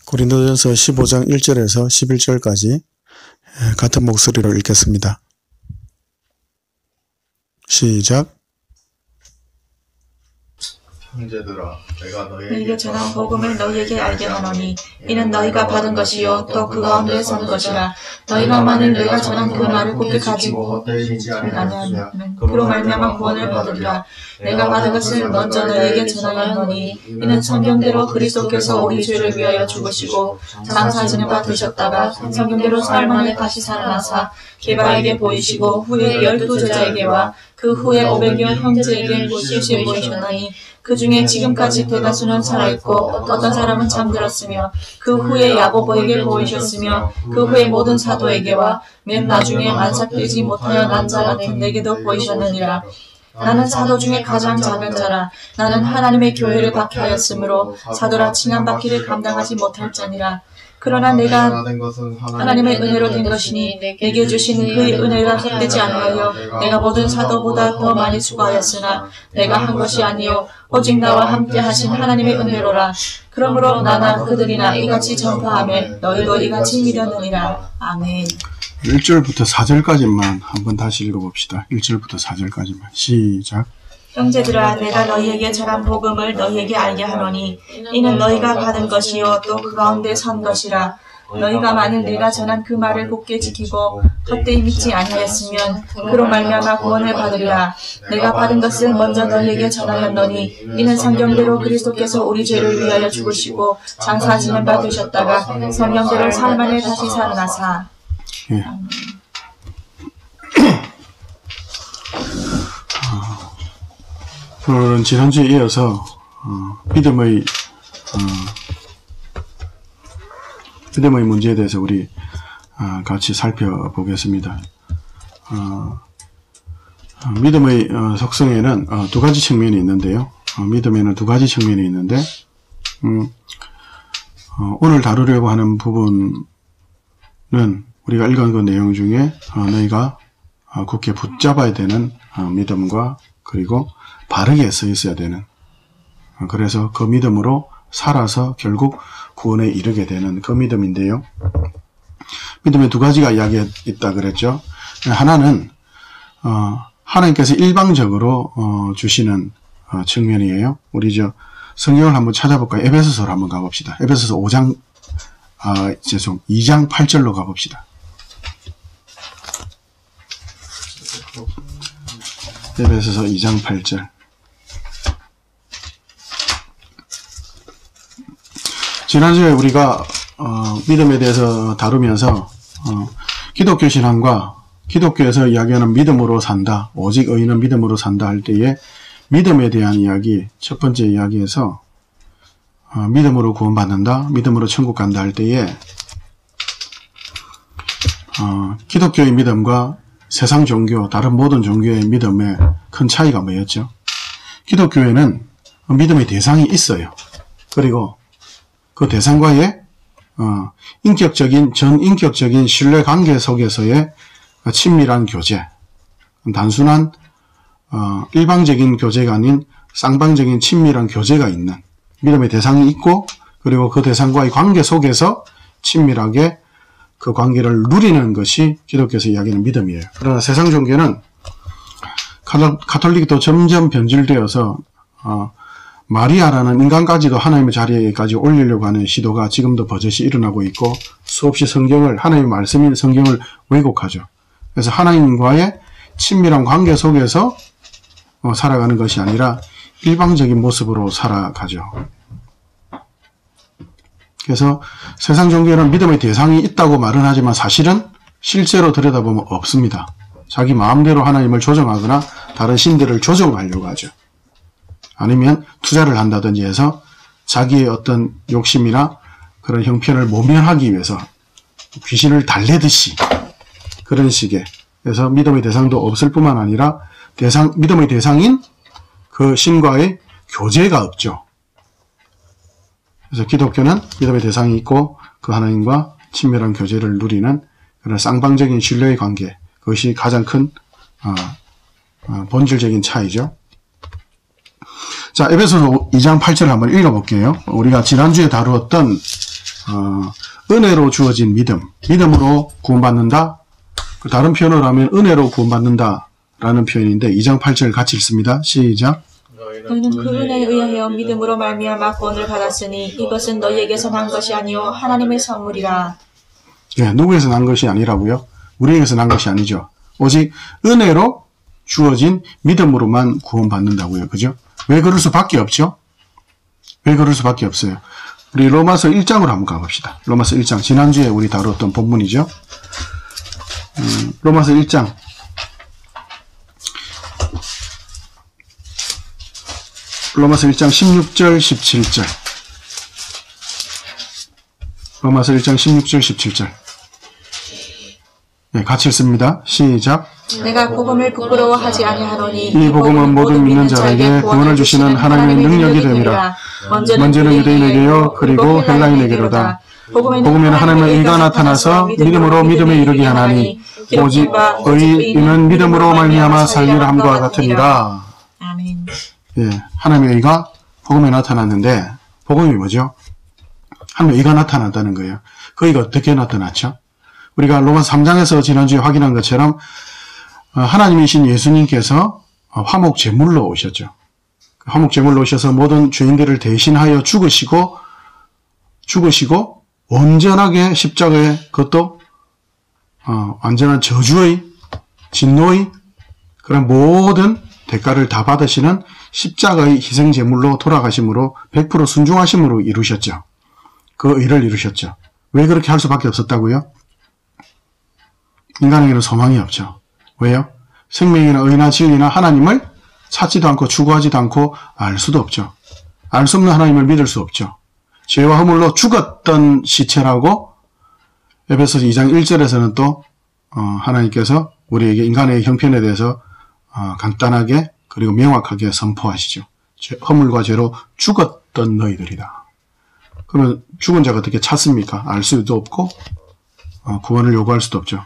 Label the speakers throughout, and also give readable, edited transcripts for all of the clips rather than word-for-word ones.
Speaker 1: 고린도전서 15장 1절에서 11절까지 같은 목소리로 읽겠습니다. 시작.
Speaker 2: 형제들아, 내가
Speaker 3: 너희에게 전한 복음을 너희에게 알게 하노니 이는 너희가 받은 것이요 또 그 가운데 선 것이라. 너희가 만일 내가 전한 그 말을 굳게 가지고 아니하면 그로 말미암아 구원을 받으리라. 내가 받은 것을 먼저 너희에게 전하였노니 이는 성경대로 그리스도께서 우리 죄를 위하여 죽으시고 장사 지는 바 되셨다가 성경대로 사흘 만에 다시 살아나사 게바에게 보이시고 후에 12 제자에게와 그 후에 500여 형제에게 실시에 보이셨나니 그 중에 지금까지 대다수는 살아있고 어떤 사람은 잠들었으며 그 후에 야고보에게 보이셨으며 그 후에 모든 사도에게와 맨 나중에 만삭되지 못하여 난 자 같은 내게도 보이셨느니라. 나는 사도 중에 가장 작은 자라. 나는 하나님의 교회를 박해하였으므로 사도라 칭함받기를 감당하지 못할 자니라. 그러나 내가 하나님의 은혜로 된 것이니 내게 주신 그의 은혜가 헛되지 아니하여 내가 모든 사도보다 더 많이 수고하였으나 내가 한 것이 아니요 오직 나와 함께 하신 하나님의 은혜로라. 그러므로 나나 그들이나 이같이 전파하며 너희도 이같이 믿었느니라. 아멘.
Speaker 1: 1절부터 4절까지만 한번 다시 읽어봅시다. 1절부터 4절까지만 시작.
Speaker 3: 형제들아, 내가 너희에게 전한 복음을 너희에게 알게 하노니 이는 너희가 받은 것이요 또 그 가운데 선 것이라. 너희가 만일 내가 전한 그 말을 굳게 지키고 헛되이 믿지 아니하였으면 그로 말미암아 구원을 받으리라. 내가 받은 것을 먼저 너희에게 전하였노니 이는 성경대로 그리스도께서 우리 죄를 위하여 죽으시고 장사 지는 바 되셨다가 성경대로 사흘 만에 다시 살아나사.
Speaker 1: 예. 오늘은 지난주에 이어서 믿음의 문제에 대해서 우리 같이 살펴보겠습니다. 믿음의 속성에는 두 가지 측면이 있는데요. 믿음에는 두 가지 측면이 있는데 오늘 다루려고 하는 부분은 우리가 읽은 그 내용 중에 너희가 굳게 붙잡아야 되는 믿음과 그리고 바르게 서 있어야 되는, 그래서 그 믿음으로 살아서 결국 구원에 이르게 되는 그 믿음인데요. 믿음의 두 가지가 이야기가 있다 그랬죠. 하나는 하나님께서 일방적으로 주시는 측면이에요. 우리 성경을 한번 찾아볼까요? 에베소서로 한번 가봅시다. 에베소서 2장 8절로 가봅시다. 에베소서 2장 8절. 지난주에 우리가 믿음에 대해서 다루면서 기독교 신앙과 기독교에서 이야기하는 믿음으로 산다, 오직 의인은 믿음으로 산다 할 때에 믿음에 대한 이야기, 첫 번째 이야기에서 믿음으로 구원받는다, 믿음으로 천국 간다 할 때에 기독교의 믿음과 세상 종교, 다른 모든 종교의 믿음의 큰 차이가 뭐였죠? 기독교에는 믿음의 대상이 있어요. 그리고 그 대상과의 전인격적인 신뢰관계 속에서의 친밀한 교제, 단순한 일방적인 교제가 아닌 쌍방적인 친밀한 교제가 있는 믿음의 대상이 있고, 그리고 그 대상과의 관계 속에서 친밀하게 그 관계를 누리는 것이 기독교에서 이야기하는 믿음이에요. 그러나 세상 종교는 가톨릭도 점점 변질되어서 마리아라는 인간까지도 하나님의 자리에까지 올리려고 하는 시도가 지금도 버젓이 일어나고 있고, 수없이 하나님의 말씀인 성경을 왜곡하죠. 그래서 하나님과의 친밀한 관계 속에서 살아가는 것이 아니라 일방적인 모습으로 살아가죠. 그래서 세상 종교는 믿음의 대상이 있다고 말은 하지만 사실은 실제로 들여다보면 없습니다. 자기 마음대로 하나님을 조정하거나 다른 신들을 조정하려고 하죠. 아니면 투자를 한다든지 해서 자기의 어떤 욕심이나 그런 형편을 모면하기 위해서 귀신을 달래듯이 그런 식의, 그래서 믿음의 대상도 없을 뿐만 아니라 믿음의 대상인 그 신과의 교제가 없죠. 그래서 기독교는 믿음의 대상이 있고 그 하나님과 친밀한 교제를 누리는 그런 쌍방적인 신뢰의 관계, 그것이 가장 큰 본질적인 차이죠. 자, 에베소서 2장 8절을 한번 읽어볼게요. 우리가 지난주에 다루었던 은혜로 주어진 믿음으로 구원받는다. 다른 표현으로 하면 은혜로 구원받는다 라는 표현인데 2장 8절 같이 읽습니다. 시작.
Speaker 3: 너희는 그 은혜에 의하여 믿음으로 말미암아 구원을 받았으니 이것은 너희에게서 난 것이 아니요 하나님의 선물이라.
Speaker 1: 예, 누구에서 난 것이 아니라고요? 우리에게서 난 것이 아니죠. 오직 은혜로 주어진 믿음으로만 구원받는다고요. 그죠? 왜 그럴 수밖에 없죠? 왜 그럴 수밖에 없어요? 우리 로마서 1장으로 한번 가봅시다. 로마서 1장. 지난주에 우리 다뤘던 본문이죠. 로마서 1장. 로마서 1장 16절 17절. 로마서 1장 16절 17절. 네, 같이 읽습니다. 시작.
Speaker 3: 내가 복음을 부끄러워하지 아니하노니
Speaker 1: 이 복음은 모든 믿는 자에게 구원을 주시는 하나님의 능력이 됨이라. 먼저는 유대인에게요 그리고 헬라인에게로다. 복음에는 하나님의 의가 나타나서 믿음으로 믿음에 이르게 하나니 오직 의인은 믿음으로 말미암아 살리라 함과 같으니라.
Speaker 3: 아멘.
Speaker 1: 예, 하나님의 의가 복음에 나타났는데 복음이 뭐죠? 하나님의 의가 나타났다는 거예요. 그 의가 어떻게 나타났죠? 우리가 로마서 3장에서 지난주에 확인한 것처럼 하나님이신 예수님께서 화목 제물로 오셨죠. 화목 제물로 오셔서 모든 죄인들을 대신하여 죽으시고 온전하게 십자가에 그것도 완전한 저주의 진노의 그런 모든 대가를 다 받으시는 십자가의 희생 제물로 돌아가심으로 100% 순종하심으로 이루셨죠. 그 의를 이루셨죠. 왜 그렇게 할 수밖에 없었다고요? 인간에게는 소망이 없죠. 왜요? 생명이나 의나 진리나 하나님을 찾지도 않고 추구하지도 않고 알 수도 없죠. 알 수 없는 하나님을 믿을 수 없죠. 죄와 허물로 죽었던 시체라고 에베소서 2장 1절에서는 또 하나님께서 우리에게 인간의 형편에 대해서 간단하게 그리고 명확하게 선포하시죠. 허물과 죄로 죽었던 너희들이다. 그러면 죽은 자가 어떻게 찾습니까? 알 수도 없고 구원을 요구할 수도 없죠.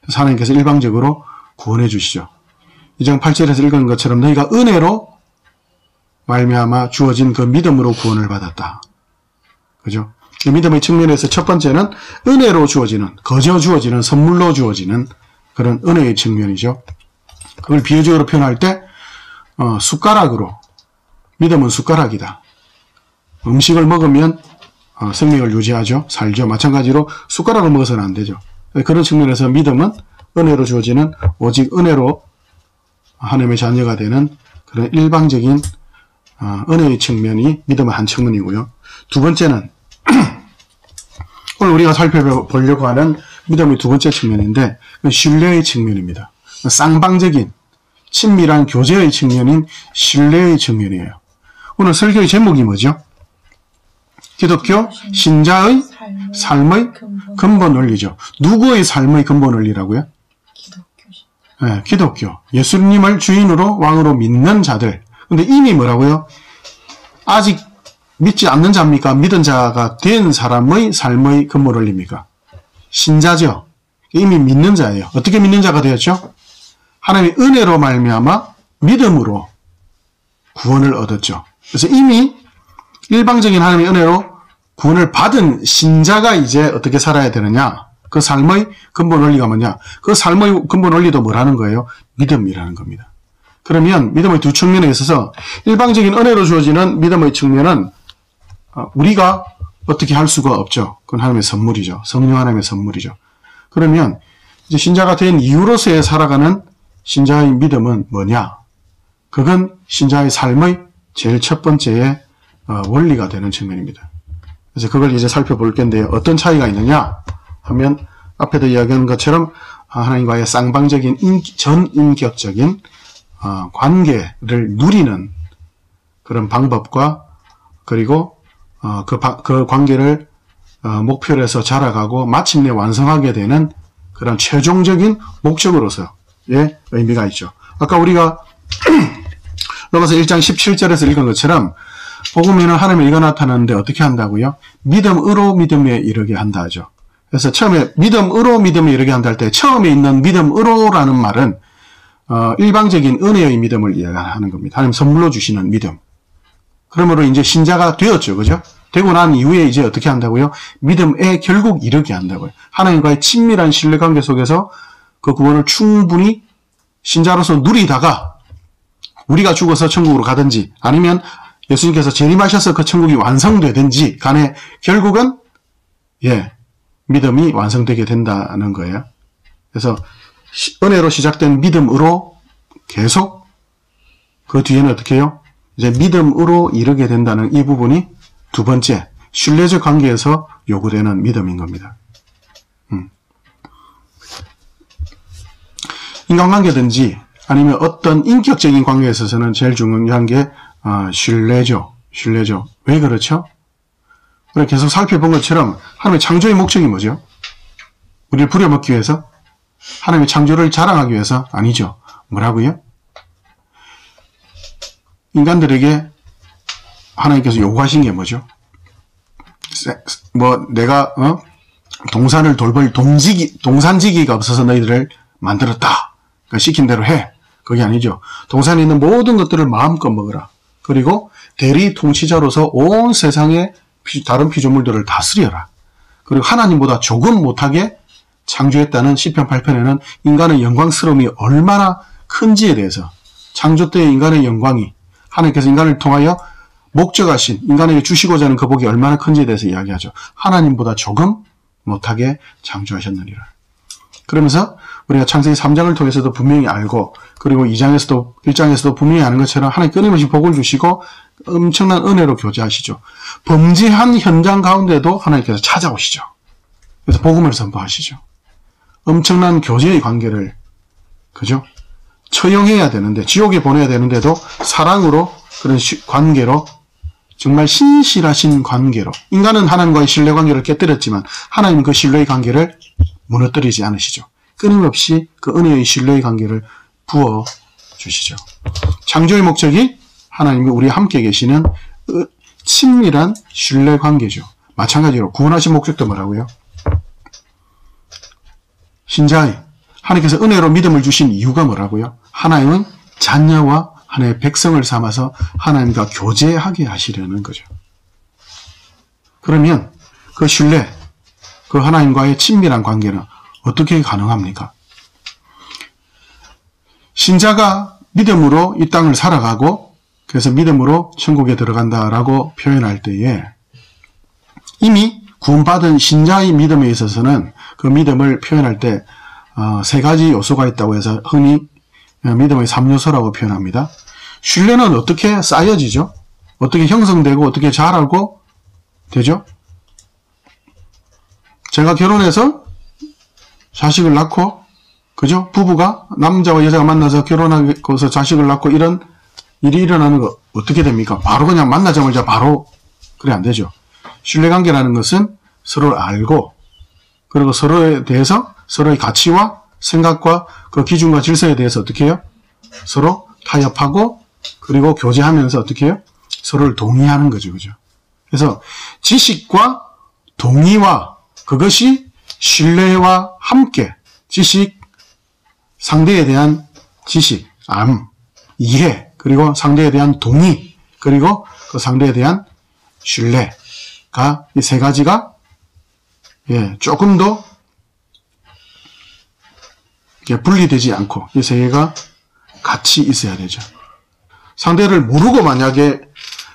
Speaker 1: 그래서 하나님께서 일방적으로 구원해 주시죠. 2장 8절에서 읽은 것처럼 너희가 은혜로 말미암아 주어진 그 믿음으로 구원을 받았다. 그죠? 그 믿음의 측면에서 첫 번째는 은혜로 주어지는, 거저 주어지는, 선물로 주어지는 그런 은혜의 측면이죠. 그걸 비유적으로 표현할 때 숟가락으로, 믿음은 숟가락이다. 음식을 먹으면 생명을 유지하죠. 살죠. 마찬가지로 숟가락을 먹어서는 안 되죠. 그런 측면에서 믿음은 은혜로 주어지는 오직 은혜로 하나님의 자녀가 되는 그런 일방적인 은혜의 측면이 믿음의 한 측면이고요. 두 번째는 오늘 우리가 살펴보려고 하는 믿음의 두 번째 측면인데 신뢰의 측면입니다. 쌍방적인 친밀한 교제의 측면인 신뢰의 측면이에요. 오늘 설교의 제목이 뭐죠? 기독교 신자의 삶의 근본 원리죠. 누구의 삶의 근본 원리라고요? 네, 기독교. 예수님을 주인으로 왕으로 믿는 자들. 근데 이미 뭐라고요? 아직 믿지 않는 자입니까? 믿은 자가 된 사람의 삶의 근본 원리입니까? 신자죠. 이미 믿는 자예요. 어떻게 믿는 자가 되었죠? 하나님의 은혜로 말미암아 믿음으로 구원을 얻었죠. 그래서 이미 일방적인 하나님의 은혜로 구원을 받은 신자가 이제 어떻게 살아야 되느냐? 그 삶의 근본 원리가 뭐냐? 그 삶의 근본 원리도 뭐라는 거예요? 믿음이라는 겁니다. 그러면 믿음의 두 측면에 있어서 일방적인 은혜로 주어지는 믿음의 측면은 우리가 어떻게 할 수가 없죠. 그건 하나님의 선물이죠. 성령 하나님의 선물이죠. 그러면 이제 신자가 된 이후로서의 살아가는 신자의 믿음은 뭐냐? 그건 신자의 삶의 제일 첫 번째의 원리가 되는 측면입니다. 그래서 그걸 이제 살펴볼 건데요. 어떤 차이가 있느냐 하면 앞에도 이야기한 것처럼 하나님과의 쌍방적인 전인격적인 관계를 누리는 그런 방법과 그리고 그 관계를 목표로 해서 자라가고 마침내 완성하게 되는 그런 최종적인 목적으로서의 의미가 있죠. 아까 우리가 로마서 1장 17절에서 읽은 것처럼 복음에는 하나님의 의가 나타나는데 어떻게 한다고요? 믿음으로 믿음에 이르게 한다 하죠. 그래서 처음에 믿음으로 믿음에 이르게 한다 할 때 처음에 있는 믿음으로라는 말은 일방적인 은혜의 믿음을 이야기하는 겁니다. 하나님 선물로 주시는 믿음. 그러므로 이제 신자가 되었죠. 그죠? 되고 난 이후에 이제 어떻게 한다고요? 믿음에 결국 이르게 한다고요. 하나님과의 친밀한 신뢰관계 속에서 그 구원을 충분히 신자로서 누리다가 우리가 죽어서 천국으로 가든지 아니면 예수님께서 재림하셔서 그 천국이 완성되든지 간에 결국은 믿음이 완성되게 된다는 거예요. 그래서 은혜로 시작된 믿음으로 계속 그 뒤에는 어떻게 해요? 이제 믿음으로 이르게 된다는 이 부분이 두 번째 신뢰적 관계에서 요구되는 믿음인 겁니다. 인간관계든지 아니면 어떤 인격적인 관계에 있어서는 제일 중요한 게 신뢰죠. 신뢰죠. 왜 그렇죠? 우리가 계속 살펴본 것처럼 하나님의 창조의 목적이 뭐죠? 우리를 부려먹기 위해서? 하나님의 창조를 자랑하기 위해서? 아니죠. 뭐라고요? 인간들에게 하나님께서 요구하신 게 뭐죠? 내가 동산을 돌볼 동산지기가 없어서 너희들을 만들었다. 그러니까 시킨 대로 해. 그게 아니죠. 동산에 있는 모든 것들을 마음껏 먹으라. 그리고 대리 통치자로서 온 세상의 다른 피조물들을 다스려라. 그리고 하나님보다 조금 못하게 창조했다는 시편 8편에는 인간의 영광스러움이 얼마나 큰지에 대해서 창조 때의 인간의 영광이 하나님께서 인간을 통하여 목적하신 인간에게 주시고자 하는 그 복이 얼마나 큰지에 대해서 이야기하죠. 하나님보다 조금 못하게 창조하셨느니라. 그러면서 우리가 창세기 3장을 통해서도 분명히 알고 그리고 2장에서도 1장에서도 분명히 아는 것처럼 하나님 끊임없이 복을 주시고 엄청난 은혜로 교제하시죠. 범죄한 현장 가운데도 하나님께서 찾아오시죠. 그래서 복음을 선포하시죠. 엄청난 교제의 관계를 그죠? 처형해야 되는데 지옥에 보내야 되는데도 사랑으로 그런 관계로 정말 신실하신 관계로 인간은 하나님과의 신뢰관계를 깨뜨렸지만 하나님은 그 신뢰의 관계를 무너뜨리지 않으시죠. 끊임없이 그 은혜의 신뢰의 관계를 부어주시죠. 창조의 목적이 하나님이 우리와 함께 계시는 친밀한 신뢰관계죠. 마찬가지로 구원하신 목적도 뭐라고요? 신자의 하나님께서 은혜로 믿음을 주신 이유가 뭐라고요? 하나님은 자녀와 하나님의 백성을 삼아서 하나님과 교제하게 하시려는 거죠. 그러면 그 신뢰, 그 하나님과의 친밀한 관계는 어떻게 가능합니까? 신자가 믿음으로 이 땅을 살아가고 그래서 믿음으로 천국에 들어간다라고 표현할 때에 이미 구원받은 신자의 믿음에 있어서는 그 믿음을 표현할 때 세 가지 요소가 있다고 해서 흔히 믿음의 3요소라고 표현합니다. 신뢰는 어떻게 쌓여지죠? 어떻게 형성되고 어떻게 자라고 되죠? 제가 결혼해서 자식을 낳고 그죠? 부부가 남자와 여자가 만나서 결혼하고서 자식을 낳고 이런 일이 일어나는 거 어떻게 됩니까? 바로 그냥 만나자마자 바로 그래 안 되죠. 신뢰관계라는 것은 서로를 알고 그리고 서로에 대해서 서로의 가치와 생각과 그 기준과 질서에 대해서 어떻게 해요? 서로 타협하고 그리고 교제하면서 어떻게 해요? 서로를 동의하는 거죠. 그죠? 그래서 지식과 동의와 그것이 신뢰와 함께 지식, 상대에 대한 지식, 이해, 그리고 상대에 대한 동의, 그리고 그 상대에 대한 신뢰가 이 세 가지가 조금 더 분리되지 않고 이 세 개가 같이 있어야 되죠. 상대를 모르고 만약에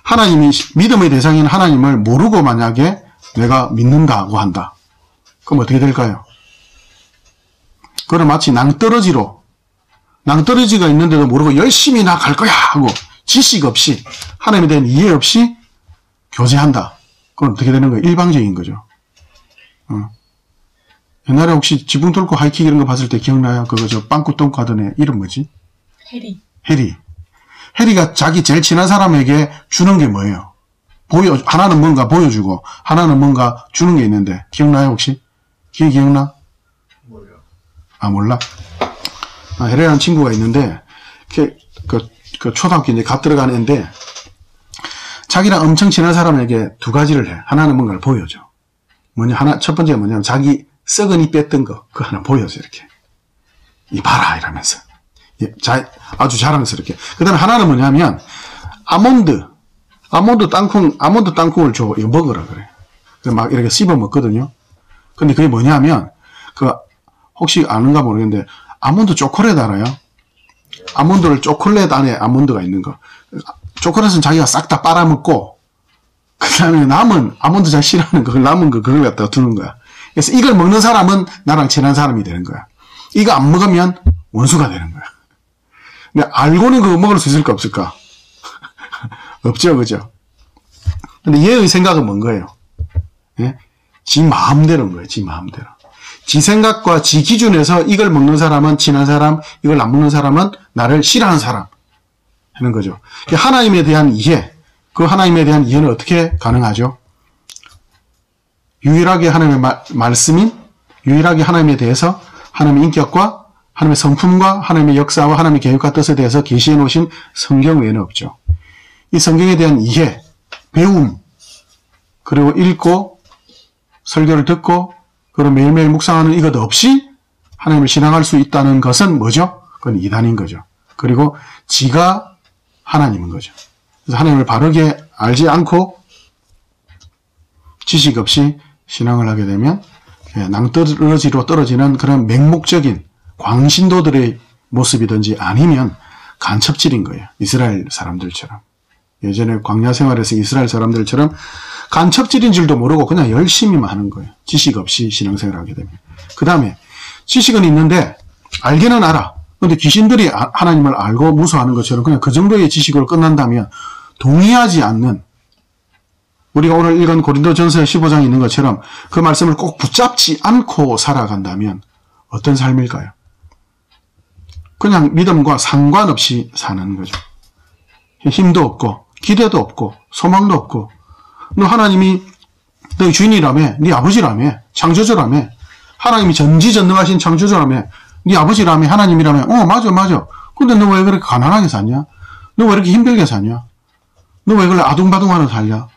Speaker 1: 하나님이 믿음의 대상인 하나님을 모르고 만약에 내가 믿는다고 한다. 그럼 어떻게 될까요? 그건 마치 낭떠러지가 있는데도 모르고 열심히 나 갈 거야 하고 지식 없이 하나님에 대한 이해 없이 교제한다. 그건 어떻게 되는 거예요? 일방적인 거죠. 옛날에 혹시 지붕 뚫고 하이킥 이런 거 봤을 때 기억나요? 그거 빵꾸 똥꾸 하던 애 이름 뭐지? 해리가 자기 제일 친한 사람에게 주는 게 뭐예요? 하나는 뭔가 보여주고 하나는 뭔가 주는 게 있는데 기억나요 혹시? 기억나?
Speaker 2: 몰라.
Speaker 1: 몰라? 해리라는 친구가 있는데 그 초등학교 이제 갓 들어간 애인데 자기랑 엄청 친한 사람에게 두 가지를 해. 하나는 뭔가를 보여줘. 첫 번째가 뭐냐면 자기 썩은 이 뺐던 거 그거 하나 보여줘 이렇게. 이 봐라 이러면서. 아주 자랑스럽게. 그 다음에 하나는 뭐냐면 아몬드 아몬드 땅콩을 줘. 이거 먹으라 그래. 그래서 막 이렇게 씹어 먹거든요. 근데 그게 뭐냐면, 혹시 아는가 모르겠는데, 아몬드 초콜릿 알아요? 아몬드를 초콜릿 안에 아몬드가 있는 거. 초콜릿은 자기가 싹 다 빨아먹고, 그 다음에 남은, 아몬드 잘 싫어하는 거, 남은 거, 그걸 갖다가 두는 거야. 그래서 이걸 먹는 사람은 나랑 친한 사람이 되는 거야. 이거 안 먹으면 원수가 되는 거야. 근데 알고는 그거 먹을 수 있을까, 없을까? 없죠, 그죠? 근데 얘의 생각은 뭔 거예요? 예? 지 마음대로인 거예요, 지 마음대로. 지 생각과 지 기준에서 이걸 먹는 사람은 친한 사람, 이걸 안 먹는 사람은 나를 싫어하는 사람. 하는 거죠. 하나님에 대한 이해, 그 하나님에 대한 이해는 어떻게 가능하죠? 유일하게 하나님의 말씀인, 유일하게 하나님에 대해서 하나님의 인격과 하나님의 성품과 하나님의 역사와 하나님의 계획과 뜻에 대해서 계시해 놓으신 성경 외에는 없죠. 이 성경에 대한 이해, 배움, 그리고 읽고 설교를 듣고 그리고 매일매일 묵상하는 이것 없이 하나님을 신앙할 수 있다는 것은 뭐죠? 그건 이단인 거죠. 그리고 지가 하나님인 거죠. 그래서 하나님을 바르게 알지 않고 지식 없이 신앙을 하게 되면 낭떠러지로 떨어지는 그런 맹목적인 광신도들의 모습이든지 아니면 간첩질인 거예요. 이스라엘 사람들처럼. 예전에 광야 생활에서 이스라엘 사람들처럼 간첩질인 줄도 모르고 그냥 열심히만 하는 거예요. 지식 없이 신앙생활을 하게 되면. 그 다음에 지식은 있는데 알기는 알아. 그런데 귀신들이 하나님을 알고 무서워하는 것처럼 그냥 그 정도의 지식으로 끝난다면 동의하지 않는, 우리가 오늘 읽은 고린도전서 15장에 있는 것처럼 그 말씀을 꼭 붙잡지 않고 살아간다면 어떤 삶일까요? 그냥 믿음과 상관없이 사는 거죠. 힘도 없고 기대도 없고 소망도 없고, 너 하나님이 너희 주인이라며, 네 아버지라며, 창조주라며, 하나님이 전지전능하신 창조주라며, 네 아버지라며, 하나님이라며, 맞아. 근데 너 왜 그렇게 가난하게 사냐? 너 왜 이렇게 힘들게 사냐? 너 왜 그렇게 아둥바둥하러 살냐?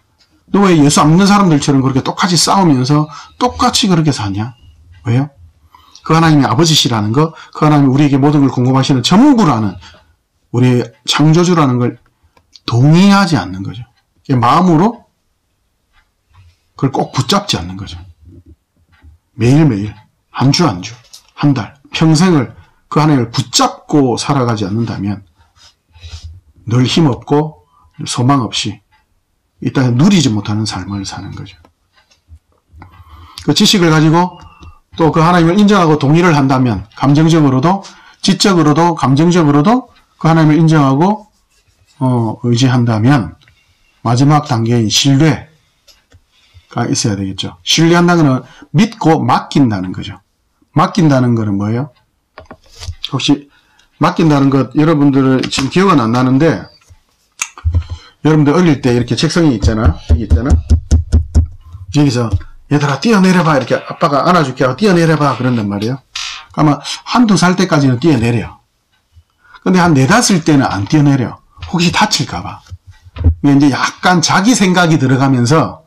Speaker 1: 너 왜 예수 안 믿는 사람들처럼 그렇게 똑같이 싸우면서 똑같이 그렇게 사냐? 왜요? 그 하나님이 아버지시라는 거, 그 하나님이 우리에게 모든 걸 공급하시는 전부라는, 우리의 창조주라는 걸 동의하지 않는 거죠. 마음으로 그걸 꼭 붙잡지 않는 거죠. 매일매일, 한 주, 한 달, 평생을 그 하나님을 붙잡고 살아가지 않는다면 늘 힘없고 소망 없이 이 땅에 누리지 못하는 삶을 사는 거죠. 그 지식을 가지고 또 그 하나님을 인정하고 동의를 한다면 감정적으로도 지적으로도 감정적으로도 그 하나님을 인정하고 의지한다면 마지막 단계인 신뢰가 있어야 되겠죠. 신뢰한다는 것은 믿고 맡긴다는 거죠. 맡긴다는 것은 뭐예요? 혹시 맡긴다는 것 여러분들은 지금 기억은 안 나는데, 여러분들 어릴 때 이렇게 책상이 있잖아. 여기 있잖아. 여기서 얘들아 뛰어내려봐, 이렇게 아빠가 안아줄게 하고 뛰어내려봐 그런단 말이에요. 아마 한두 살 때까지는 뛰어내려. 근데 한 4-5 때는 안 뛰어내려. 혹시 다칠까봐. 이제 약간 자기 생각이 들어가면서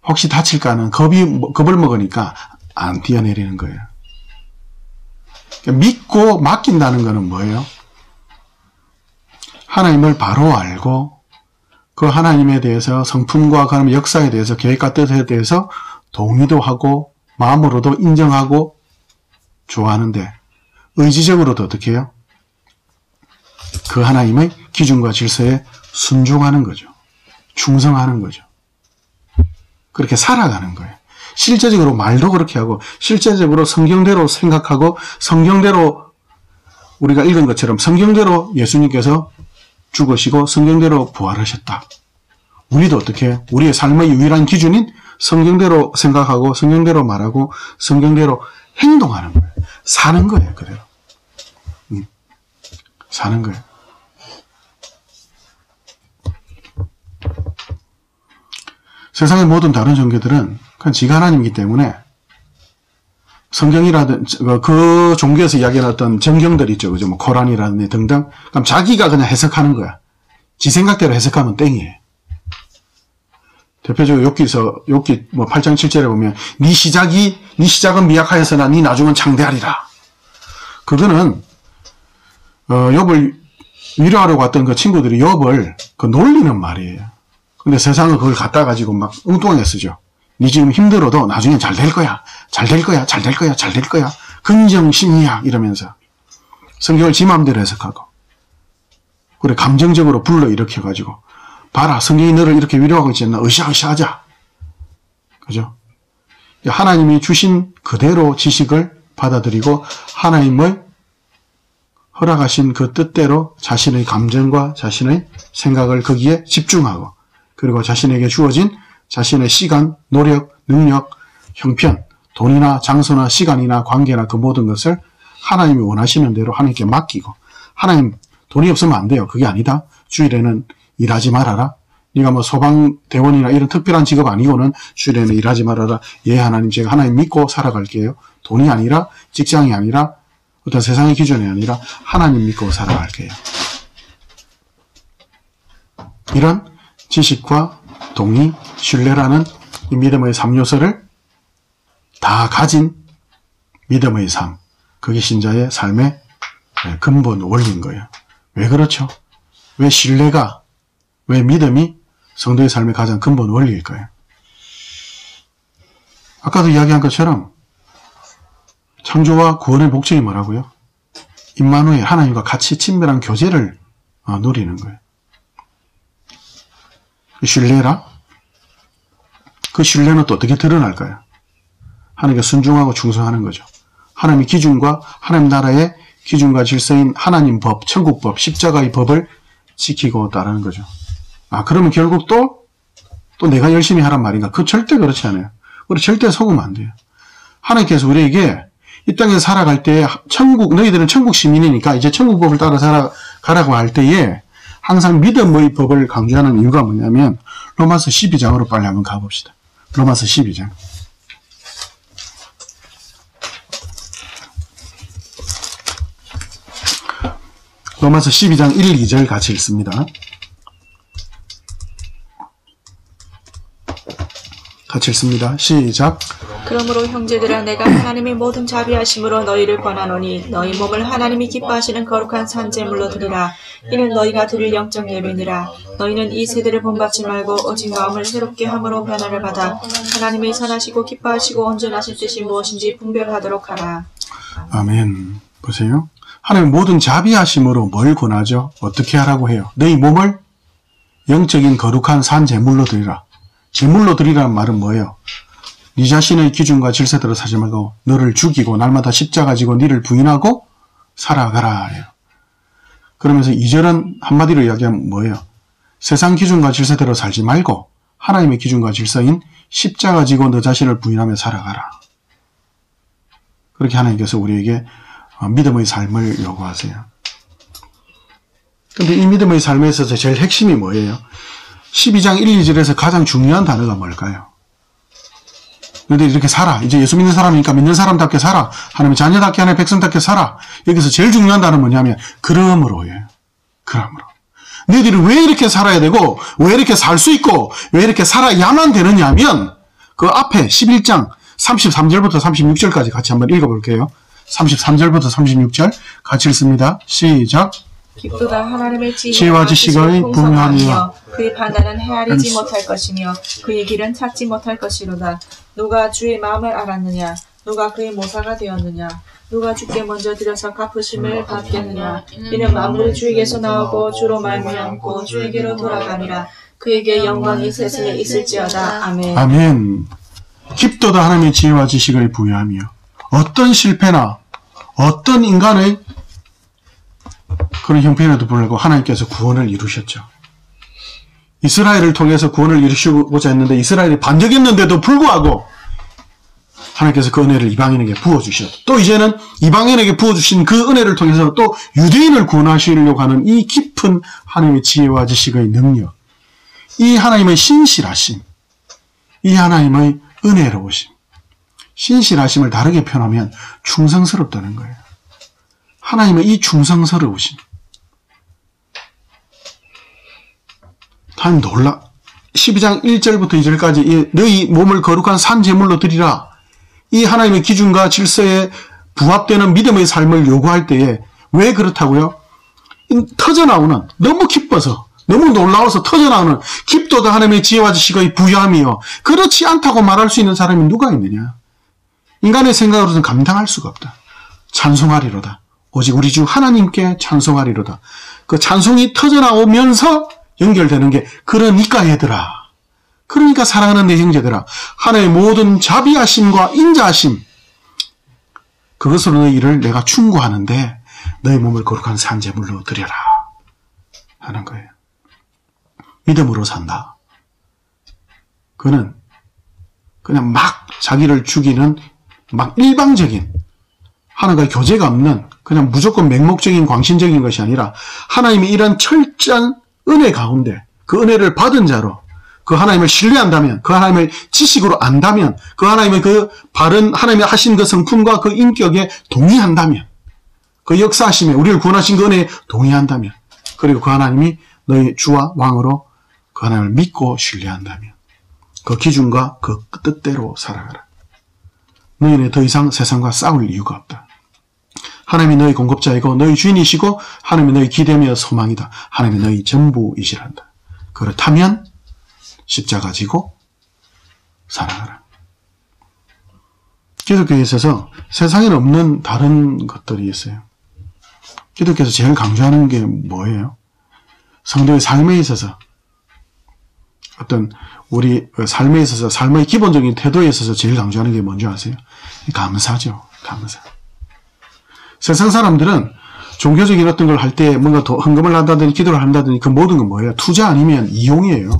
Speaker 1: 혹시 다칠까는 겁을 먹으니까 안 뛰어내리는 거예요. 믿고 맡긴다는 거는 뭐예요? 하나님을 바로 알고 그 하나님에 대해서 성품과 그 하나님의 역사에 대해서 계획과 뜻에 대해서 동의도 하고 마음으로도 인정하고 좋아하는데 의지적으로도 어떻게 해요? 그 하나님의 기준과 질서에 순종하는 거죠. 충성하는 거죠. 그렇게 살아가는 거예요. 실제적으로 말도 그렇게 하고 실제적으로 성경대로 생각하고 성경대로 우리가 읽은 것처럼 성경대로 예수님께서 죽으시고 성경대로 부활하셨다. 우리도 어떻게 해요? 우리의 삶의 유일한 기준인 성경대로 생각하고 성경대로 말하고 성경대로 행동하는 거예요. 사는 거예요. 그대로. 사는 거예요. 세상의 모든 다른 종교들은 그냥 지가 하나님이기 때문에 성경이라든지 그 종교에서 이야기하는 어떤 정경들 있죠. 그죠? 뭐 코란이라든지 등등. 그럼 자기가 그냥 해석하는 거야. 지 생각대로 해석하면 땡이에요. 대표적으로 욥기 뭐 8장 7절에 보면 네 시작은 미약하였으나 네 나중은 창대하리라. 그거는 욥을 위로하려고 왔던 그 친구들이 욥을 그 놀리는 말이에요. 근데 세상은 그걸 갖다 가지고 막 엉뚱하게 쓰죠. 니 지금 힘들어도 나중에 잘 될 거야. 잘 될 거야. 잘 될 거야. 잘 될 거야. 긍정심리학 이러면서 성경을 지 맘대로 해석하고 그래 감정적으로 불러일으켜가지고 봐라 성경이 너를 이렇게 위로하고 있지 않나 으쌰으쌰하자. 그죠? 하나님이 주신 그대로 지식을 받아들이고 하나님의 허락하신 그 뜻대로 자신의 감정과 자신의 생각을 거기에 집중하고 그리고 자신에게 주어진 자신의 시간, 노력, 능력, 형편, 돈이나 장소나 시간이나 관계나 그 모든 것을 하나님이 원하시는 대로 하나님께 맡기고 하나님 돈이 없으면 안 돼요. 그게 아니다. 주일에는 일하지 말아라. 네가 뭐 소방대원이나 이런 특별한 직업 아니고는 주일에는 일하지 말아라. 예 하나님 제가 하나님 믿고 살아갈게요. 돈이 아니라 직장이 아니라 어떤 세상의 기준이 아니라 하나님 믿고 살아갈게요. 이런 지식과 동의, 신뢰라는 이 믿음의 3요소를 다 가진 믿음의 삶. 그게 신자의 삶의 근본 원리인 거예요. 왜 그렇죠? 왜 신뢰가, 왜 믿음이 성도의 삶의 가장 근본 원리일까요? 아까도 이야기한 것처럼 창조와 구원의 목적이 뭐라고요? 임마누엘, 하나님과 같이 친밀한 교제를 누리는 거예요. 신뢰라? 그 신뢰는 또 어떻게 드러날까요? 하나님께 순종하고 충성하는 거죠. 하나님의 기준과 하나님 나라의 기준과 질서인 하나님 법, 천국법, 십자가의 법을 지키고 따르는 거죠. 그러면 결국 또 내가 열심히 하란 말인가? 그 절대 그렇지 않아요. 우리 절대 속으면 안 돼요. 하나님께서 우리에게 이 땅에 살아갈 때 너희들은 천국 시민이니까 이제 천국법을 따라 살아가라고 할 때에 항상 믿음의 법을 강조하는 이유가 뭐냐면 로마서 12장으로 빨리 한번 가봅시다. 로마서 12장. 로마서 12장 1, 2절 같이 읽습니다. 같이 읽습니다. 시작.
Speaker 3: 그러므로 형제들아 내가 하나님의 모든 자비하심으로 너희를 권하노니 너희 몸을 하나님이 기뻐하시는 거룩한 산제물로 드리라. 이는 너희가 드릴 영적 예배니라. 너희는 이 세대를 본받지 말고 오직 마음을 새롭게 함으로 변화를 받아 하나님의 선하시고 기뻐하시고 온전하신 뜻이 무엇인지 분별하도록 하라.
Speaker 1: 아멘. 보세요. 하나님 모든 자비하심으로 뭘 권하죠? 어떻게 하라고 해요? 너희 몸을 영적인 거룩한 산제물로 드리라. 제물로 드리라는 말은 뭐예요? 네 자신의 기준과 질서대로 사지 말고 너를 죽이고 날마다 십자가 지고 너를 부인하고 살아가라. 그러면서 2절은 한마디로 이야기하면 뭐예요? 세상 기준과 질서대로 살지 말고 하나님의 기준과 질서인 십자가 지고 너 자신을 부인하며 살아가라. 그렇게 하나님께서 우리에게 믿음의 삶을 요구하세요. 근데 이 믿음의 삶에 있어서 제일 핵심이 뭐예요? 12장 1, 2절에서 가장 중요한 단어가 뭘까요? 너희들 이렇게 살아. 이제 예수 믿는 사람이니까 믿는 사람답게 살아. 하나님의 자녀답게 하나님의 백성답게 살아. 여기서 제일 중요한 단어는 뭐냐면 그러므로예요. 그러므로. 너희들이 왜 이렇게 살아야 되고 왜 이렇게 살 수 있고 왜 이렇게 살아야만 되느냐면 그 앞에 11장 33절부터 36절까지 같이 한번 읽어볼게요. 33절부터 36절 같이 읽습니다. 시작.
Speaker 3: 기쁘다 하나님의
Speaker 1: 지혜와 지식의 풍성함이여
Speaker 3: 그의 판단은 헤아리지 못할 것이며 그의 길은 찾지 못할 것이로다. 누가 주의 마음을 알았느냐? 누가 그의 모사가 되었느냐? 누가 주께 먼저 드려서 갚으심을 받겠느냐? 이는 만물이 주에게서 나오고 주로 말미암고 주에게로 돌아가니라. 그에게 영광이 세상에 있을지어다. 아멘.
Speaker 1: 아멘. 깊도다 하나님의 지혜와 지식을 부여하며 어떤 실패나 어떤 인간의 그런 형편에도 불구하고 하나님께서 구원을 이루셨죠. 이스라엘을 통해서 구원을 이루시고자 했는데 이스라엘이 반역했는데도 불구하고 하나님께서 그 은혜를 이방인에게 부어주셨고 또 이제는 이방인에게 부어주신 그 은혜를 통해서 또 유대인을 구원하시려고 하는 이 깊은 하나님의 지혜와 지식의 능력, 이 하나님의 신실하심, 이 하나님의 은혜로우심, 신실하심을 다르게 표현하면 충성스럽다는 거예요. 하나님의 이 충성스러우심. 참 놀라. 12장 1절부터 2절까지 너희 몸을 거룩한 산제물로 드리라. 이 하나님의 기준과 질서에 부합되는 믿음의 삶을 요구할 때에 왜 그렇다고요? 터져나오는, 너무 기뻐서, 너무 놀라워서 터져나오는 깊도다 하나님의 지혜와 지식의 부여함이요. 그렇지 않다고 말할 수 있는 사람이 누가 있느냐? 인간의 생각으로는 감당할 수가 없다. 찬송하리로다. 오직 우리 주 하나님께 찬송하리로다. 그 찬송이 터져나오면서 연결되는 게 그러니까 얘들아. 그러니까 사랑하는 내 형제들아. 하나님의 모든 자비하심과 인자하심. 그것으로 너희 일을 내가 충고하는데 너희 몸을 거룩한 산제물로 드려라. 하는 거예요. 믿음으로 산다. 그는 그냥 막 자기를 죽이는 막 일방적인 하나님과 교제가 없는 그냥 무조건 맹목적인 광신적인 것이 아니라 하나님이 이런 철저한 은혜 가운데 그 은혜를 받은 자로 그 하나님을 신뢰한다면 그 하나님을 지식으로 안다면 그 하나님의 그 바른 하나님이 하신 그 성품과 그 인격에 동의한다면 그 역사하심에 우리를 구원하신 그 은혜에 동의한다면 그리고 그 하나님이 너희 주와 왕으로 그 하나님을 믿고 신뢰한다면 그 기준과 그 뜻대로 살아가라. 너희는 더 이상 세상과 싸울 이유가 없다. 하나님이 너희 공급자이고 너희 주인이시고 하나님이 너희 기대며 소망이다. 하나님이 너희 전부이시란다. 그렇다면 십자가 지고 살아가라. 기독교에 있어서 세상에는 없는 다른 것들이 있어요. 기독교에서 제일 강조하는 게 뭐예요? 성도의 삶에 있어서 어떤 우리 삶에 있어서 삶의 기본적인 태도에 있어서 제일 강조하는 게 뭔지 아세요? 감사죠. 감사. 세상 사람들은 종교적인 어떤 걸 할 때 뭔가 더 헌금을 한다든지 기도를 한다든지 그 모든 건 뭐예요? 투자 아니면 이용이에요.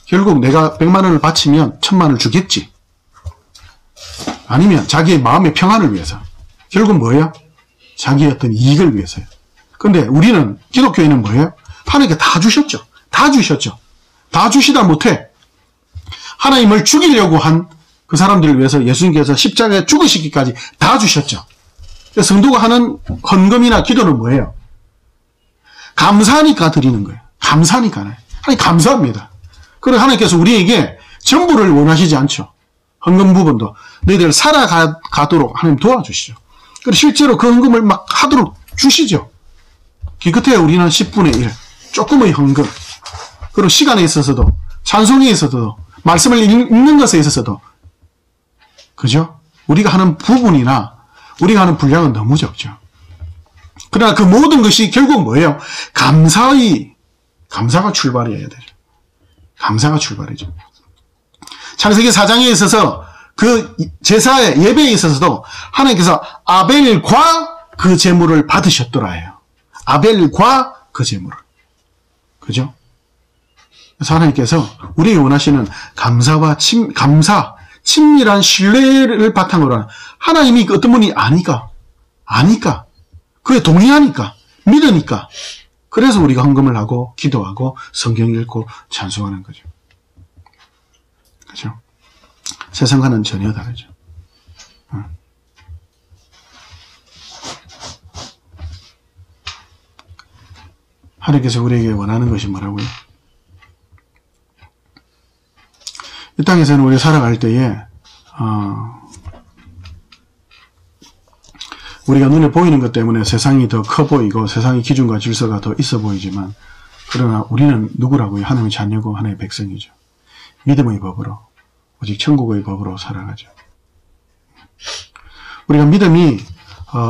Speaker 1: 결국 내가 100만 원을 바치면 1000만 원을 주겠지. 아니면 자기의 마음의 평안을 위해서. 결국 뭐예요? 자기의 어떤 이익을 위해서요. 근데 우리는 기독교인은 뭐예요? 하나님께 다 주셨죠. 다 주셨죠. 다 주시다 못해 하나님을 죽이려고 한 그 사람들을 위해서 예수님께서 십자가에 죽으시기까지 다 주셨죠. 성도가 하는 헌금이나 기도는 뭐예요? 감사하니까 드리는 거예요. 감사하니까. 하나님 감사합니다. 그리고 하나님께서 우리에게 전부를 원하시지 않죠. 헌금 부분도 너희들 살아가도록 하나님 도와주시죠. 그리고 실제로 그 헌금을 막 하도록 주시죠. 기껏해야 우리는 10분의 1, 조금의 헌금. 그리고 시간에 있어서도, 찬송에 있어서도, 말씀을 읽는 것에 있어서도, 그죠? 우리가 하는 부분이나 우리가 하는 분량은 너무 적죠. 그러나 그 모든 것이 결국 뭐예요? 감사가 출발이어야 되죠. 감사가 출발이죠. 창세기 4장에 있어서 그 제사의 예배에 있어서도 하나님께서 아벨과 그 제물을 받으셨더라 해요. 아벨과 그 제물을. 그죠? 그래서 하나님께서 우리에게 원하시는 감사와 친밀한 신뢰를 바탕으로 하는 하나님이 어떤 분이 아니까 그에 동의하니까 믿으니까 그래서 우리가 헌금을 하고 기도하고 성경 읽고 찬송하는 거죠. 그죠? 세상과는 전혀 다르죠. 하나님께서 우리에게 원하는 것이 뭐라고요? 이 땅에서는 우리가 살아갈 때에 우리가 눈에 보이는 것 때문에 세상이 더 커 보이고 세상의 기준과 질서가 더 있어 보이지만 그러나 우리는 누구라고요? 하나님의 자녀고 하나님의 백성이죠. 믿음의 법으로 오직 천국의 법으로 살아가죠. 우리가 믿음이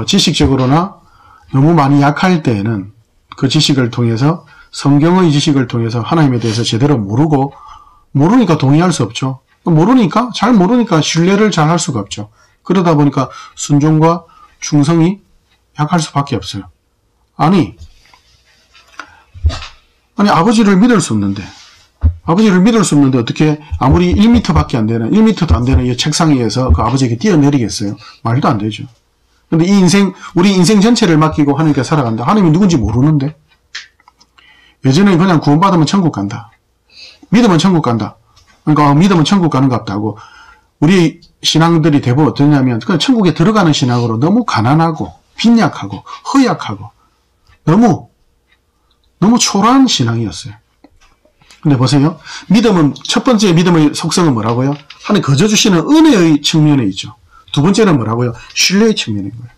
Speaker 1: 지식적으로나 너무 많이 약할 때에는 그 지식을 통해서 성경의 지식을 통해서 하나님에 대해서 제대로 모르니까 동의할 수 없죠. 잘 모르니까 신뢰를 잘 할 수가 없죠. 그러다 보니까 순종과 충성이 약할 수밖에 없어요. 아니 아버지를 믿을 수 없는데 어떻게 아무리 1m밖에 안 되는 1m도 안 되는 이 책상 위에서 그 아버지에게 뛰어내리겠어요? 말도 안 되죠. 근데 우리 인생 전체를 맡기고 하나님께 살아간다. 하나님이 누군지 모르는데 예전에 그냥 구원받으면 천국 간다. 믿으면 천국 간다. 그러니까 믿으면 천국 가는 것 같다고 우리 신앙들이 대부분 어떠냐면 그냥 천국에 들어가는 신앙으로 너무 가난하고 빈약하고 허약하고 너무 초라한 신앙이었어요. 근데 보세요. 믿음은 첫 번째 믿음의 속성은 뭐라고요? 하나님 거저 주시는 은혜의 측면에 있죠. 두 번째는 뭐라고요? 신뢰의 측면인 거예요.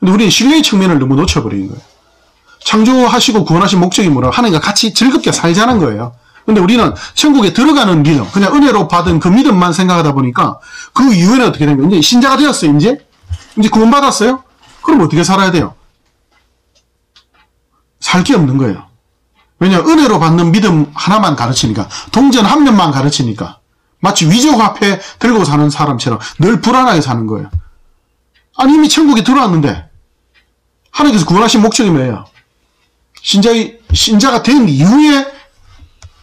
Speaker 1: 근데 우리는 신뢰의 측면을 너무 놓쳐버린 거예요. 창조하시고 구원하신 목적이 뭐라고? 하나님과 같이 즐겁게 살자는 거예요. 근데 우리는 천국에 들어가는 믿음, 그냥 은혜로 받은 그 믿음만 생각하다 보니까 그 이후에는 어떻게 된 거예요? 이제 신자가 되었어요, 이제 구원받았어요? 그럼 어떻게 살아야 돼요? 살 게 없는 거예요. 왜냐, 은혜로 받는 믿음 하나만 가르치니까, 동전 한 면만 가르치니까, 마치 위조화폐 들고 사는 사람처럼 늘 불안하게 사는 거예요. 아니, 이미 천국에 들어왔는데, 하나님께서 구원하신 목적이 뭐예요? 신자가 된 이후에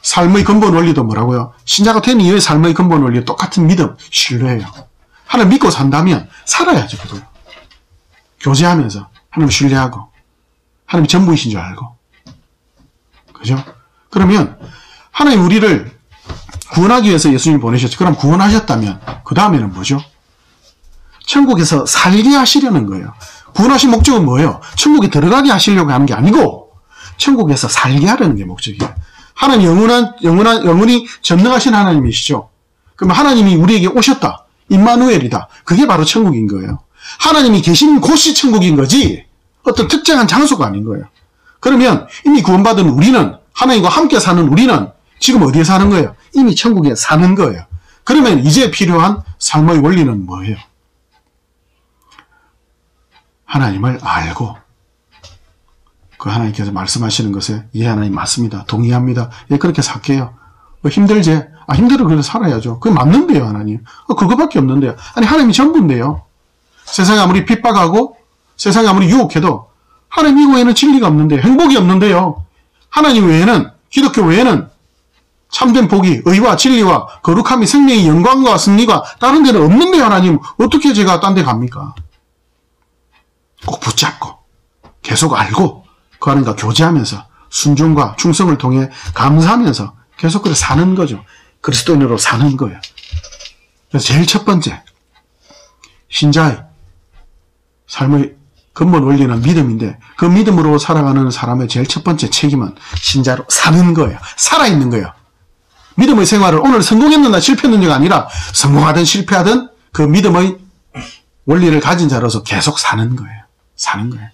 Speaker 1: 삶의 근본 원리도 뭐라고요? 신자가 된 이후에 삶의 근본 원리 똑같은 믿음, 신뢰예요. 하나님 믿고 산다면 살아야죠, 그거요. 교제하면서 하나님 신뢰하고 하나님이 전부이신 줄 알고, 그죠? 그러면 하나님 우리를 구원하기 위해서 예수님을 보내셨죠. 그럼 구원하셨다면 그 다음에는 뭐죠? 천국에서 살게 하시려는 거예요. 구원하신 목적은 뭐예요? 천국에 들어가게 하시려고 하는 게 아니고 천국에서 살게 하려는 게 목적이에요. 하나님 영원히 전능하신 하나님이시죠. 그럼 하나님이 우리에게 오셨다. 임마누엘이다. 그게 바로 천국인 거예요. 하나님이 계신 곳이 천국인 거지 어떤 특정한 장소가 아닌 거예요. 그러면 이미 구원받은 우리는, 하나님과 함께 사는 우리는 지금 어디에 사는 거예요? 이미 천국에 사는 거예요. 그러면 이제 필요한 삶의 원리는 뭐예요? 하나님을 알고 그 하나님께서 말씀하시는 것에 예, 하나님 맞습니다. 동의합니다. 예, 그렇게 살게요. 힘들지? 힘들어. 그래서 살아야죠. 그게 맞는데요, 하나님. 그거밖에 없는데요. 아니, 하나님이 전부인데요. 세상이 아무리 핍박하고 세상이 아무리 유혹해도 하나님 이외에는 진리가 없는데요. 행복이 없는데요. 하나님 외에는, 기독교 외에는 참된 복이, 의와 진리와 거룩함이, 생명이, 영광과 승리가 다른 데는 없는데요, 하나님. 어떻게 제가 딴 데 갑니까? 꼭 붙잡고 계속 알고 그 하나님과 교제하면서 순종과 충성을 통해 감사하면서 계속 그렇게 사는 거죠. 그리스도인으로 사는 거예요. 그래서 제일 첫 번째, 신자의 삶의 근본 원리는 믿음인데 그 믿음으로 살아가는 사람의 제일 첫 번째 책임은 신자로 사는 거예요. 살아있는 거예요. 믿음의 생활을 오늘 성공했느냐 실패했느냐가 아니라 성공하든 실패하든 그 믿음의 원리를 가진 자로서 계속 사는 거예요. 사는 거예요.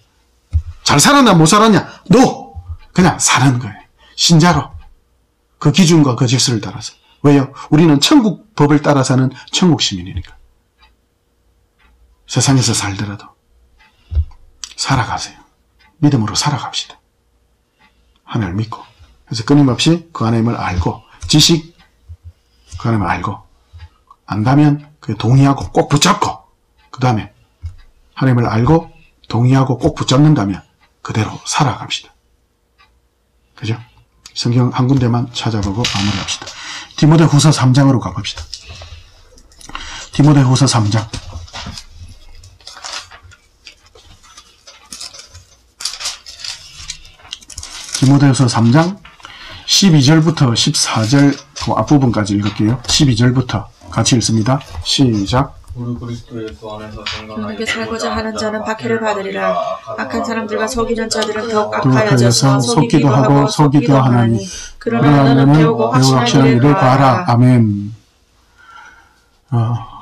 Speaker 1: 잘 살았냐 못 살았냐? 그냥 사는 거예요. 신자로 그 기준과 그 질서를 따라서. 왜요? 우리는 천국 법을 따라 사는 천국 시민이니까. 세상에서 살더라도 살아가세요. 믿음으로 살아갑시다. 하나님을 믿고. 그래서 끊임없이 그 하나님을 알고, 지식 그 하나님을 알고, 안다면 그에 동의하고 꼭 붙잡고, 그 다음에 하나님을 알고 동의하고 꼭 붙잡는다면 그대로 살아갑시다. 그죠? 성경 한 군데만 찾아보고 마무리합시다. 디모데후서 3장으로 가봅시다. 디모데후서 3장. 디모데후서 3장 12절부터 14절 그 앞부분까지 읽을게요. 12절부터 같이 읽습니다. 시작.
Speaker 3: 그에게 살고자 하는 자는 박해를 받으리라. 악한 사람들과 속이는 자들은 더욱 악하여져서 속이기도 하고 속이기도 하나니. 그러나 너는 배우고 확신한 일을 봐라.
Speaker 1: 아멘.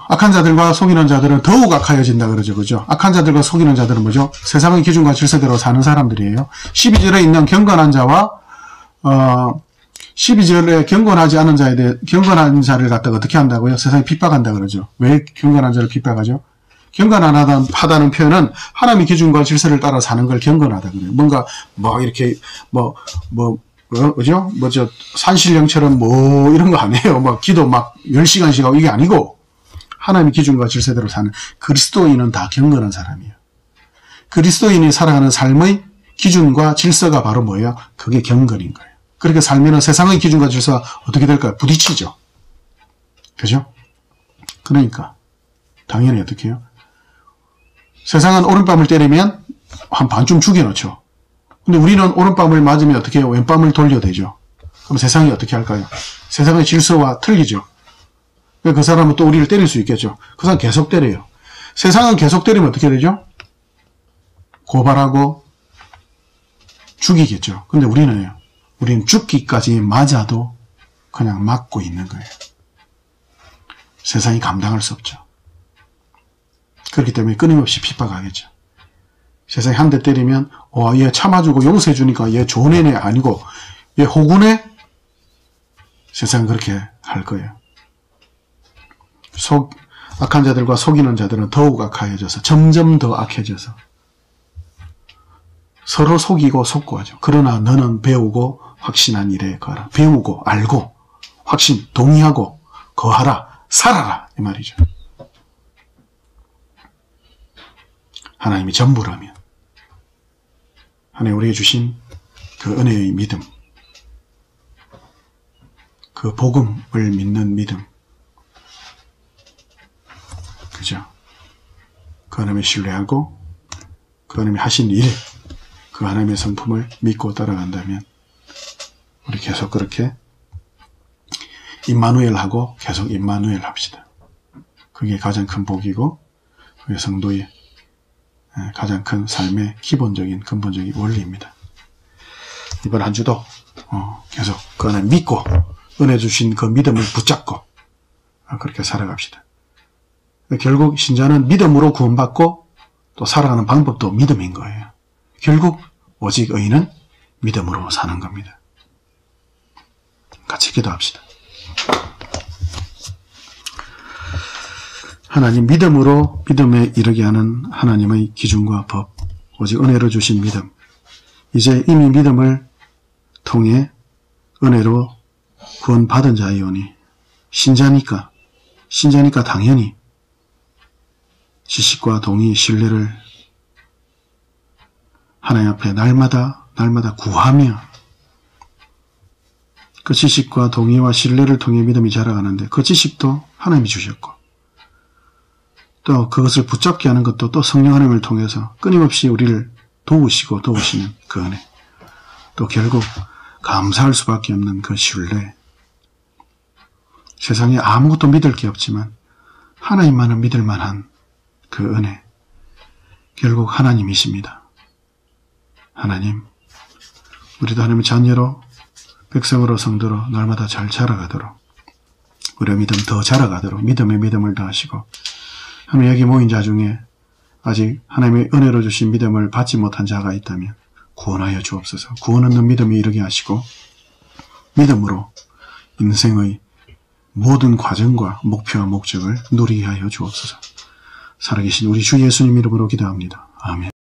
Speaker 1: 악한 자들과 속이는 자들은 더욱 악하여진다 그러죠. 그죠? 악한 자들과 속이는 자들은 뭐죠? 세상의 기준과 질서대로 사는 사람들이에요. 12절에 있는 경건한 자와 12절에 경건하지 않은 자에 대해, 경건한 자를 갖다가 어떻게 한다고요? 세상에 핍박한다 그러죠. 왜 경건한 자를 핍박하죠? 경건하다는 표현은 하나님의 기준과 질서를 따라 사는 걸 경건하다 그래요. 뭔가, 이렇게, 그죠? 산신령처럼 이런 거 아니에요. 기도 10시간씩 하고 이게 아니고, 하나님의 기준과 질서대로 사는 그리스도인은 다 경건한 사람이에요. 그리스도인이 살아가는 삶의 기준과 질서가 바로 뭐예요? 그게 경건인 거예요. 그렇게 살면 세상의 기준과 질서가 어떻게 될까요? 부딪히죠. 그죠? 그러니까 당연히 어떻게 해요? 세상은 오른밤을 때리면 한 반쯤 죽여놓죠. 근데 우리는 오른밤을 맞으면 어떻게 해요? 왼밤을 돌려대죠. 그럼 세상이 어떻게 할까요? 세상의 질서와 틀리죠. 그 사람은 또 우리를 때릴 수 있겠죠. 그 사람 계속 때려요. 세상은 계속 때리면 어떻게 되죠? 고발하고 죽이겠죠. 근데 우리는 죽기까지 맞아도 그냥 맞고 있는 거예요. 세상이 감당할 수 없죠. 그렇기 때문에 끊임없이 핍박하겠죠. 세상에 한 대 때리면 얘 참아주고 용서해 주니까 얘 좋은 애네 아니고 얘 호구네? 세상은 그렇게 할 거예요. 악한 자들과 속이는 자들은 더욱 악해져서 점점 더 악해져서 서로 속이고 속고 하죠. 그러나 너는 배우고 확신한 일에 거하라. 배우고 알고 확신 동의하고 거하라. 살아라 이 말이죠. 하나님이 전부라면 하나님 우리에게 주신 그 은혜의 믿음, 그 복음을 믿는 믿음, 그죠? 그 하나님을 신뢰하고 그 하나님이 하신 일, 그 하나님의 성품을 믿고 따라간다면 우리 계속 그렇게 임마누엘하고 계속 임마누엘 합시다. 그게 가장 큰 복이고 그게 성도의 가장 큰 삶의 기본적인 근본적인 원리입니다. 이번 한 주도 계속 그 하나님 믿고 은혜 주신 그 믿음을 붙잡고 그렇게 살아갑시다. 결국 신자는 믿음으로 구원받고 또 살아가는 방법도 믿음인 거예요. 결국 오직 의인은 믿음으로 사는 겁니다. 같이 기도합시다. 하나님 믿음으로 믿음에 이르게 하는 하나님의 기준과 법, 오직 은혜로 주신 믿음, 이제 이미 믿음을 통해 은혜로 구원받은 자이오니 신자니까 당연히 지식과 동의, 신뢰를 하나님 앞에 날마다 구하며 그 지식과 동의와 신뢰를 통해 믿음이 자라가는데 그 지식도 하나님이 주셨고 또 그것을 붙잡게 하는 것도 또 성령 하나님을 통해서 끊임없이 우리를 도우시는 그 은혜, 또 결국 감사할 수밖에 없는 그 신뢰, 세상에 아무것도 믿을 게 없지만 하나님만은 믿을 만한 그 은혜, 결국 하나님이십니다. 하나님, 우리도 하나님의 자녀로 백성으로 성도로 날마다 잘 자라가도록 우리의 믿음 더 자라가도록 믿음에 믿음을 더하시고 하나님 여기 모인 자 중에 아직 하나님의 은혜로 주신 믿음을 받지 못한 자가 있다면 구원하여 주옵소서. 구원 얻는 믿음이 이르게 하시고 믿음으로 인생의 모든 과정과 목표와 목적을 누리게 하여 주옵소서. 살아계신 우리 주 예수님 이름으로 기도합니다. 아멘.